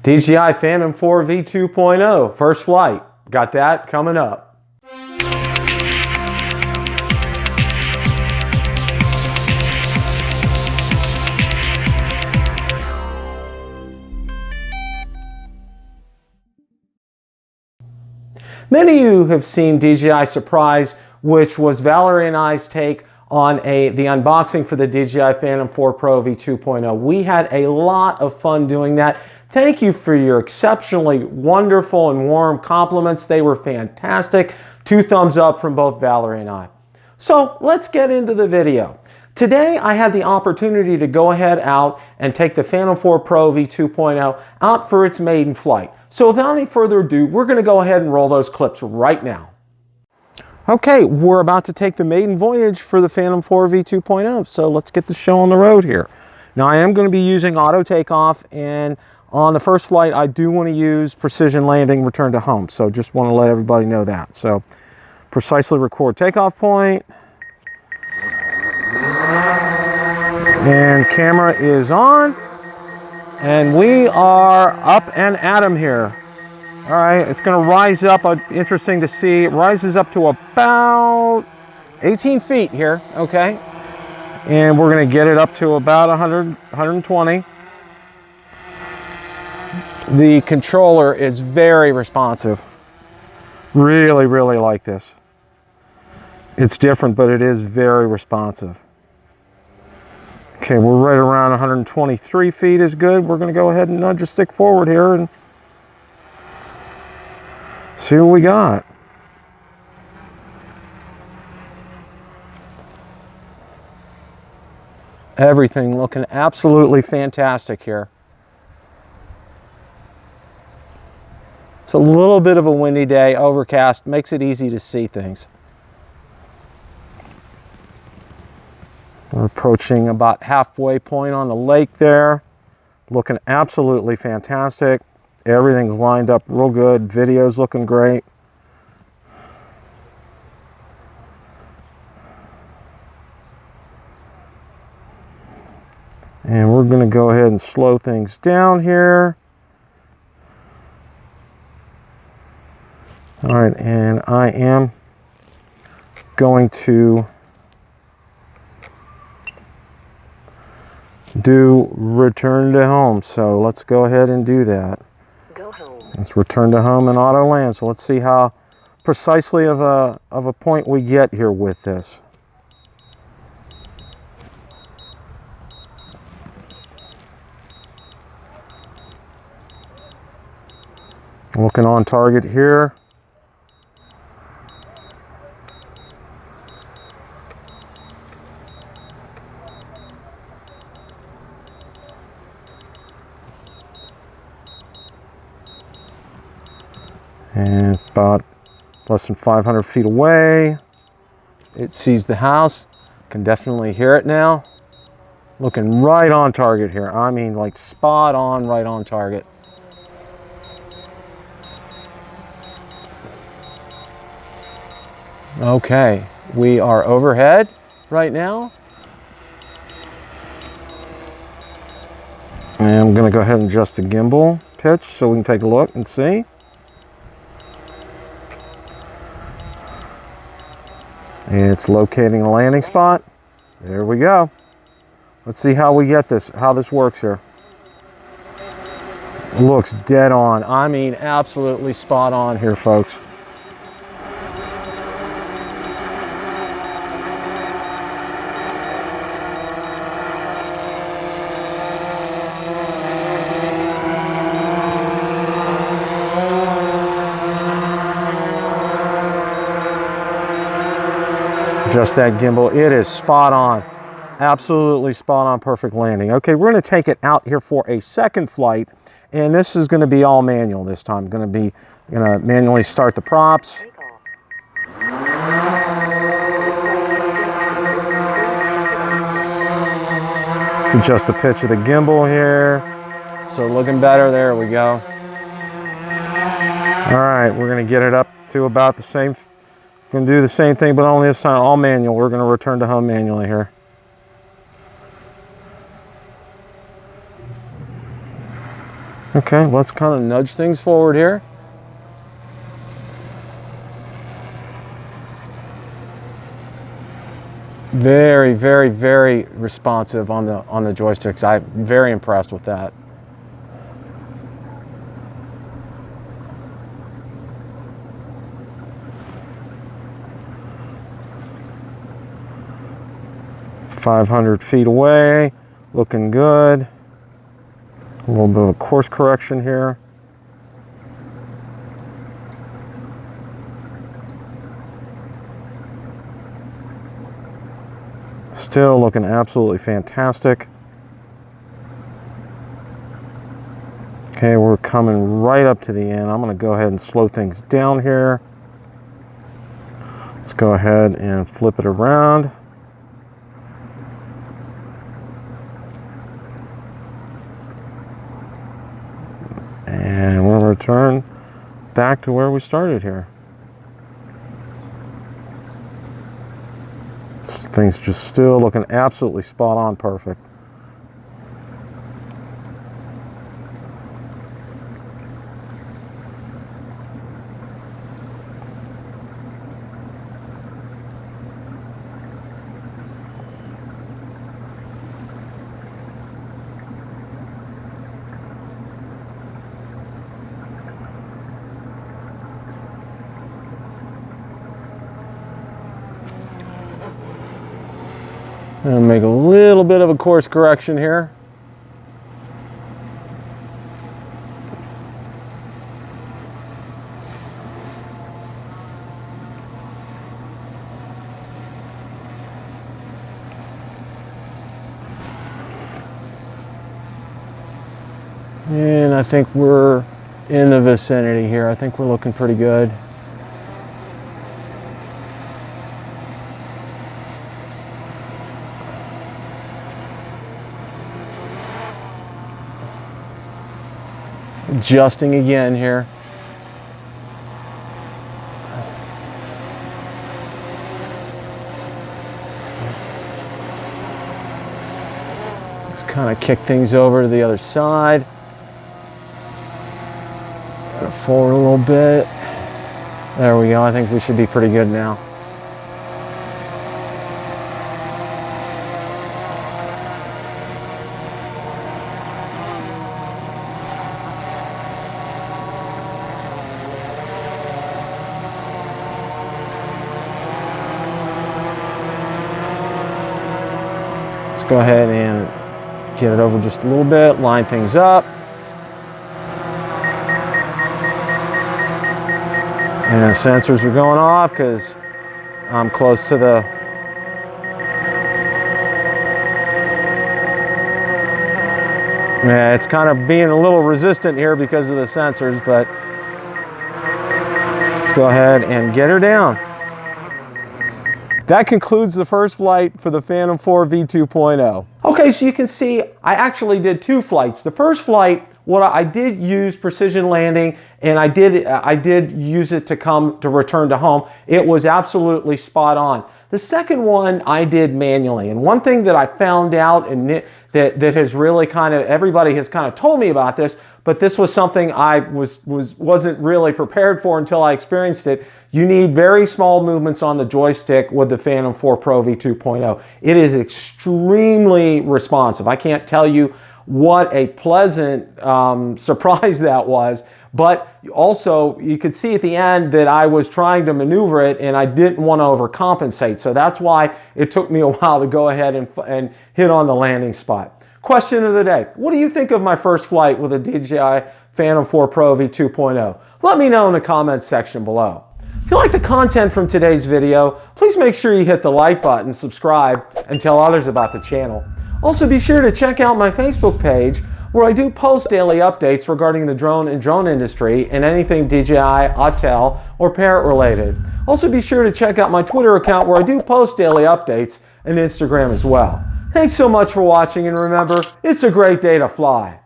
DJI Phantom 4 V2.0, first flight. Got that coming up. Many of you have seen DJI Surprise, which was Valerie and I's take on the unboxing for the DJI Phantom 4 Pro V2.0. We had a lot of fun doing that. Thank you for your exceptionally wonderful and warm compliments. They were fantastic. 2 thumbs up from both Valerie and I. So let's get into the video. Today I had the opportunity to go ahead out and take the Phantom 4 Pro V2.0 out for its maiden flight. So without any further ado, we're going to go ahead and roll those clips right now. Okay, we're about to take the maiden voyage for the Phantom 4 V2.0, so let's get the show on the road here. Now I am going to be using auto takeoff, and on the first flight I do want to use precision landing return to home, so just want to let everybody know that. So precisely record takeoff point, and camera is on. And we are up and at 'em here. All right, it's going to rise up. Interesting to see. It rises up to about 18 feet here, okay? And we're going to get it up to about 100, 120. The controller is very responsive. Really, really like this. It's different, but it is very responsive. Okay, we're right around 123 feet is good. We're going to go ahead and nudge a stick forward here and see what we got. Everything looking absolutely fantastic here. It's a little bit of a windy day, overcast, makes it easy to see things. We're approaching about halfway point on the lake there. Looking absolutely fantastic. Everything's lined up real good. Video's looking great. And we're going to go ahead and slow things down here. All right, and I am going to do return to home, so let's go ahead and do that. Go home. Let's return to home and auto land. So let's see how precisely of a point we get here with this. Looking on target here. And about less than 500 feet away, it sees the house. Can definitely hear it now. Looking right on target here. I mean, like spot on, right on target. Okay, we are overhead right now. And I'm going to go ahead and adjust the gimbal pitch so we can take a look and see. It's locating a landing spot. There we go. Let's see how we get this, how this works here. It looks dead on. I mean, absolutely spot on here, folks. Just that gimbal, it is spot on. Absolutely spot on, perfect landing. Okay, we're going to take it out here for a second flight, and this is going to be all manual this time. I'm going to manually start the props. Let's adjust the pitch of the gimbal here. So looking better, there we go. All right, we're going to get it up to about the same. We're going to do the same thing, but only this time all manual. We're going to return to home manually here. Okay, let's kind of nudge things forward here. Very, very, very responsive on the joysticks. I'm very impressed with that. "500 feet away, looking good." A little bit of a course correction here. Still looking absolutely fantastic. Okay, we're coming right up to the end. I'm going to go ahead and slow things down here. Let's go ahead and flip it around. And we'll return back to where we started here. This thing's just still looking absolutely spot on perfect. And make a little bit of a course correction here. And I think we're in the vicinity here. I think we're looking pretty good. Adjusting again here. Let's kind of kick things over to the other side. Forward a little bit. There we go. I think we should be pretty good now. Go ahead and get it over just a little bit, line things up. And the sensors are going off because I'm close to the it's kind of being a little resistant here because of the sensors, but let's go ahead and get her down. That concludes the first flight for the Phantom 4 V2.0. Okay, so you can see I actually did two flights. The first flight, I did use precision landing, and I did use it to return to home. It was absolutely spot on. The second one I did manually, and one thing that I found out, and that has really everybody has kind of told me about this, but this was something I wasn't really prepared for until I experienced it. You need very small movements on the joystick with the Phantom 4 Pro V2.0. It is extremely responsive. I can't tell you what a pleasant surprise that was, but also you could see at the end that I was trying to maneuver it and I didn't want to overcompensate. So that's why it took me a while to go ahead and hit on the landing spot. Question of the day. What do you think of my first flight with a DJI Phantom 4 Pro V2.0? Let me know in the comments section below. If you like the content from today's video, please make sure you hit the like button, subscribe, and tell others about the channel. Also, be sure to check out my Facebook page where I do post daily updates regarding the drone and drone industry and anything DJI, Autel, or Parrot related. Also, be sure to check out my Twitter account where I do post daily updates and Instagram as well. Thanks so much for watching, and remember, it's a great day to fly.